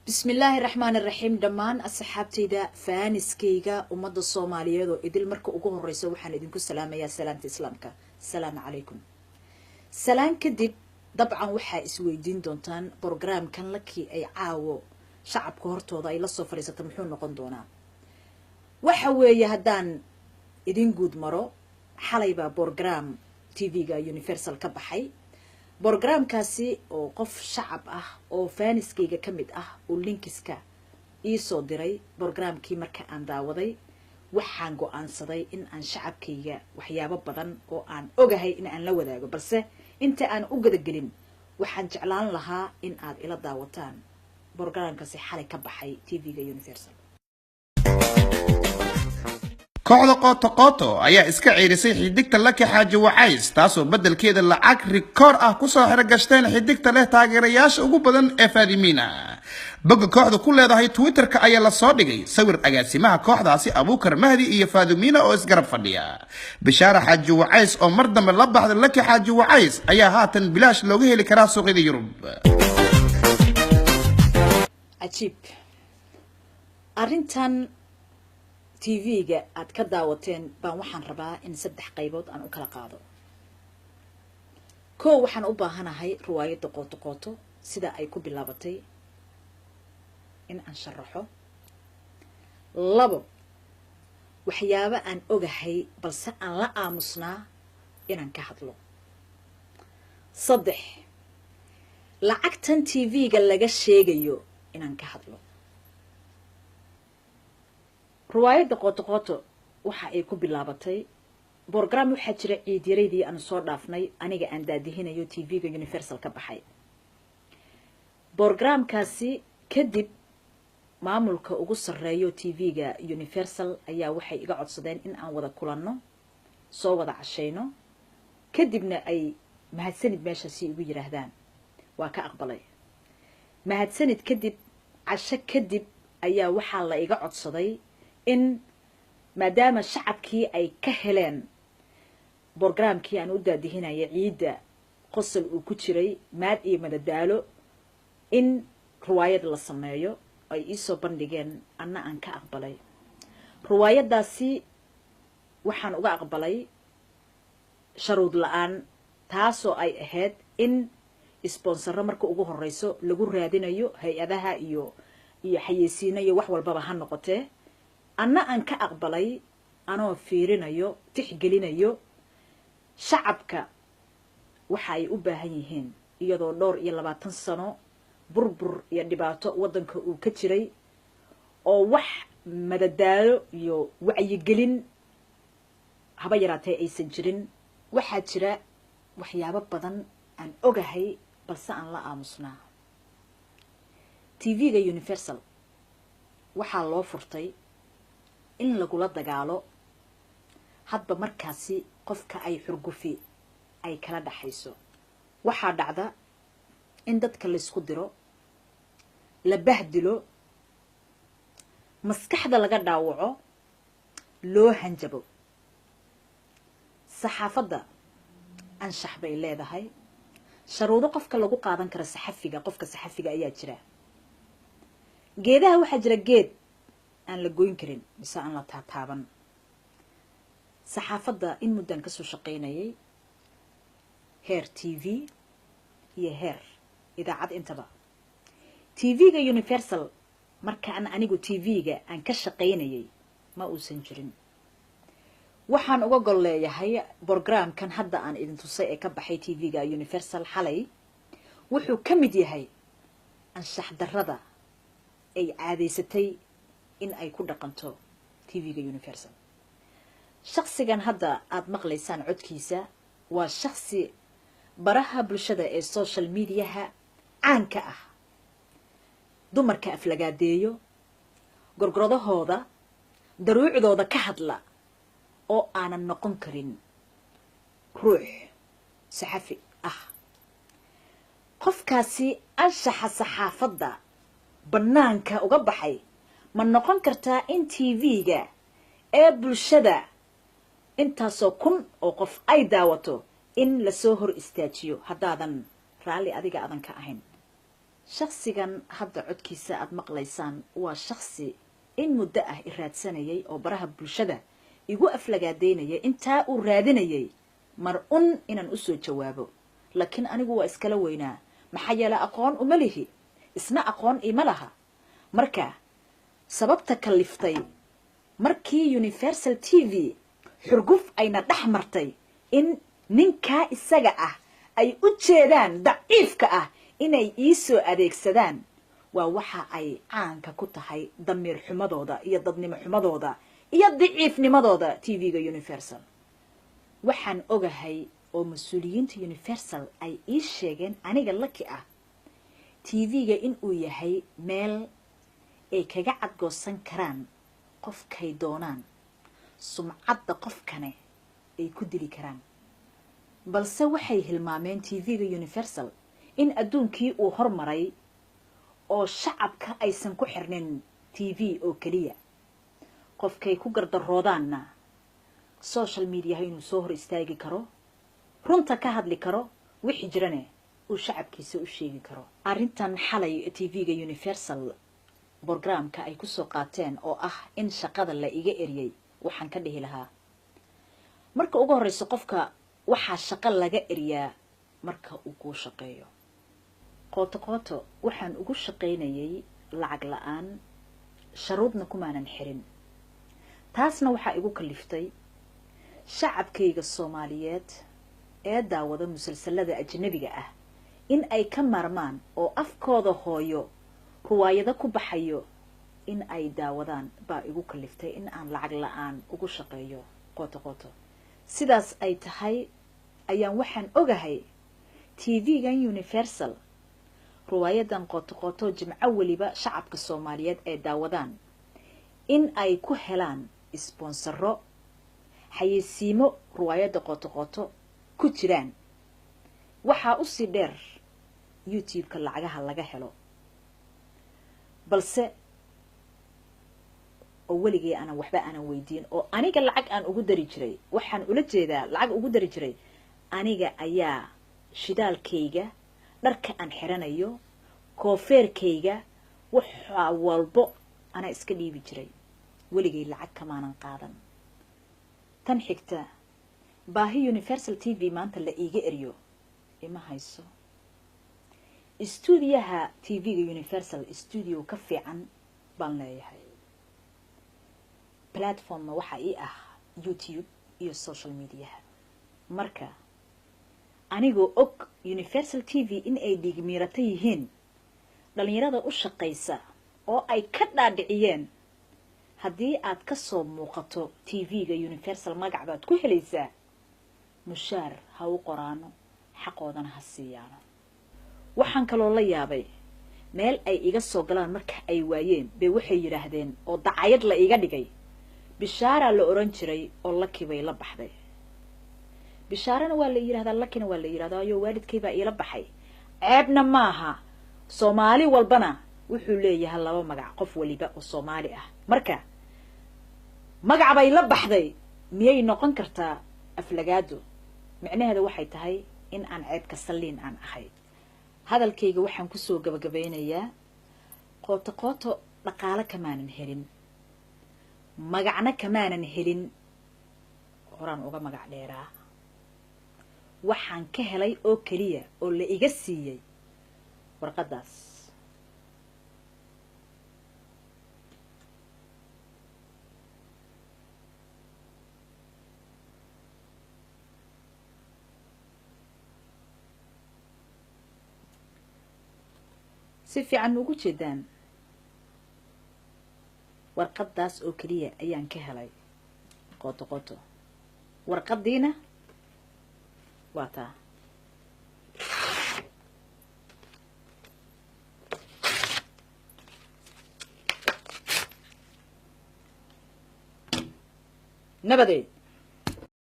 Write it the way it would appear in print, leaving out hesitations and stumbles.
بسم الله الرحمن الرحيم دمان أصحابتي فانسكيغا ومدى الصومالية إدل مركو أقوه الرئيسة وحان إدنكو السلام يا سلامة إسلامك السلام عليكم سلام كدب طبعا وحا إسويدين دونتان بروغرام كان لكي أي عاو شعب كهورتو ذا إلا صفريسة تمحون نقندونا وحاوي هدان إدين قود مرو حاليبا بروغرام تيفيغا يونيفرسال كبحي بروغرام كاسي oo qof shacab ah oo faaniskeyga kamid ah oo linkiska ii soo diray borograamkii marka aan daawaday waxaan go'aansaday in aan shacabkeyga waxyaabo badan oo aan ogahay in aan la wadaago balse inta aan u gadagelin waxaan jeclaan lahaa in aad ila daawataan borograamkaasi xalay ka baxay TV-ga Universal kooxda qoto ayaa iska ciirisay xidigta Lucky Xaaji Wacays taasoo bedelkeeda lacag rikoor ah ku soo xirgasteen xidigta leh taageerayaasha ugu badan ee Faadimiina boga kooxda ku leedahay Twitter-ka ayaa la soo dhigay sawir agaasimaha kooxdaasi Abuukar Mahdi iyo Faadimiina oo isgarab fadhiya Bishaara Xaaji Wacays oo mar dambe la baxday Lucky Xaaji Wacays ayaa haatan bilaash looga heli karaa suuqyada Yurub ajiib arintan TV-ga aad ka daawateen baan waxaan rabaa in saddex qaybood aan u kala qaado koo waxaan u baahanahay riwaayadda qoto sida ay ku bilaabatay in aan sharaxo labo waxyaabo aan ogahay balse aan la aamusnaa inaan ka hadlo saddex lacagtan TV-ga laga sheegayo inaan ka hadlo riwaayadda qoto waxa ay ku bilaabatay borograam waxa jira ciidireedii aan soo dhaafnay aniga aan daadihinayo TV-ga Universal ka baxay borograamkaasi kadib maamulka ugu sareeyo TV-ga Universal ayaa waxay iga codsadeen in aan wada kulanno soo wada cashayno kadibna ay mahadsanid meeshaasi igu yiraahdaan waa ka aqbalay mahadsanid kadib casho kadib ayaa waxa la iga codsaday in maadaama shacabkii ay ka heleen borograamkii aan u daadihinayay ciida qosol uu ku jiray maad iyo madadaalo in riwaayad la sameeyo ay ii soo bandhigeen anna aan ka aqbalay riwaayadaasi waxaan uga aqbalay sharuud la'aan taasoo ay ahayd in sponsor marka ugu horeyso lagu raadinayo hay'adaha iyo xayeysiinayo wax walbaba ha noqotee anna aan ka aqbalay anoo fiirinayo tixgelinayo shacabka waxa ay u baahan yihiin iyadoo dhowr iyo 20 sano burbur iyo dhibaato wadanka uu ka jiray oo wax madadaalo iyo wacyigelin haba yaraatee aysan jirin waxaa jira waxyaabo badan aan ogahay balse aan la aamusnaa TV-ga Universal waxaa loo furtay in lagula dagaalo hadba markaasi qofka ay xurgufi ay kala dhaxayso waxaa dhacda in dadka la isku diro la bahdilo maskaxda laga dhaawaco loo hanjabo saxaafadda anshax bay leedahay sharuudo qofka lagu qaadan karo qofka saxafiga ayaa jira geedaha waxaa jira geed aan la goyn karin mise aan la taataaban saxaafadda in muddan ka soo shaqaynayay heer TV iyo heer idaacad intaba TV-ga Universal marka anigu TV-ga aan ka shaqaynayay ma uusan jirin waxaan uga gol leeyahay borograamkan hadda aan idin tusay ee ka baxay TV-ga Universal xalay wuxuu ka mid yahay anshax darrada ay caadeysatay in ay ku dhaqanto TV-ga Universal shakhsigan hadda aad maqlaysaan codkiisa waa shakhsi baraha bulshada ee social media-ha caanka ah dumarka aflagaadeeyo gorgoradahooda daruucdooda ka hadla oo aanan noqon karin ruux saxafi ah qofkaasi anshaxa saxaafadda banaanka uga baxay ma noqon kartaa in TV-ga ee bulshada intaasoo kun oo qof ay daawato in la soo hor istaajiyo haddaadan raalli adiga adan ka ahayn shakhsigan hadda codkiisa aad maqlaysaan waa shakhsi in muddo ah i raadsanayay oo baraha bulshada igu aflagaadeynaya intaa uu raadinayay mar inaan u soo jawaabo laakiin anigu waa iskala weynaa maxaa yeelay aqoon uma lihi isna aqoon ima laha marka sababta kaliftay markii Universal TV xurguf ayna dhex martay in ninka isaga ah ay u jeedaan daciifka ah inay ii soo adeegsadaan waa waxa ay caanka ku tahay damiir xumadooda iyo dadnimo xumadooda iyo daciifnimadooda TV-ga Universal waxaan ogahay oo mas'uuliyiinta Universal ay ii sheegeen aniga laki ah TV-ga in uu yahay meel ay kaga cadgoosan karaan qofkay doonaan sumcadda qofkane ay ku dili karaan balse waxay hilmaameen TV-ga Universal in adduunkii uu hormaray oo shacabka aysan ku xirnin TV oo kaliya qofkay ku gardaroodaanna social media inuu soo hor istaagi karo runta ka hadli karo wixii jirane uu shacabkiisa u sheegi karo arrintan xalay TV-ga Universal programka ay ku soo qaateen oo ah in shaqada la iga eriyay waxaan ka dhihi lahaa marka ugu horeyso qofka waxa shaqo laga eriyaa marka uu ku shaqeeyo qooto waxaan ugu shaqeynayay lacag la'aan sharuudna kumaanan xirin taasna waxa igu kaliftay shacabkayga Soomaaliyeed ee daawada musalsalada ajnabiga ah in ay ka marmaan oo afkooda hooyo ruwaayada ku baxayo in ay daawadaan baa igu kaliftay in aan lacag la'aan ugu shaqeeyo qooto sidaas ay tahay ayaan waxaan ogahay TV-gan Universal ruwaayadan qooto jimco waliba shacabka Soomaaliyeed ee daawadaan in ay ku helaan sponsoro xayeysiimo ruwaayada qooto ku jiraan waxa u sii dheer YouTube-ka lacagaha laga helo balse oo waligii ana waxba ana weydiin oo aniga lacag aan ugu dari jiray waxaan ula jeedaa lacag ugu dari jiray aniga ayaa shidaalkayga dharka aan xiranayo koofeerkayga waxa walbo ana iska dhiibi jiray waligii lacag kamaanan qaadan tan xigta baahi Universal TV maanta la iiga eriyo ima hayso stuudiyaha TV-ga Universal studio ka fiican baan leeyahay platform waxa ii ah YouTube iyo social media marka anigoo og Universal TV in ay dhigmiirata yihiin dhalinyarada u shaqeysa oo ay ka dhaadhiciyeen haddii aad ka soo muuqato TV-ga Universal magac baad ku helaysaa mushaar ha u qoraano xaqoodana ha siiyaano waxaan kaloo la yaabay meel ay iga soo galaan marka ay waayeen bay waxay yiraahdeen oo dacayad la iga dhigay bishaara la oran jiray oo laki bay la baxday bishaarana waa la yiraahdaa lakina waa la yiraahdaa ayo waalidkay baa ila baxay ceebna maaha Soomaali walbana wuxuu leeyahay laba magac qof waliba oo Soomaali ah marka magac bay la baxday miyay noqon kartaa aflagaado macnaheedu waxay tahay in aan ceeb ka saliin aan ahay hadalkayga waxaan ku soo gabagabeynayaa qooto dhaqaale kamaanan helin magacna kamaanan helin horaan uga magac dheeraa waxaan ka helay oo kaliya oo la iga siiyay warqadaas si fiican ugu jeedaan warqadaas oo kaliya ayaan ka helay qooto warqadiina waa taa nabadeed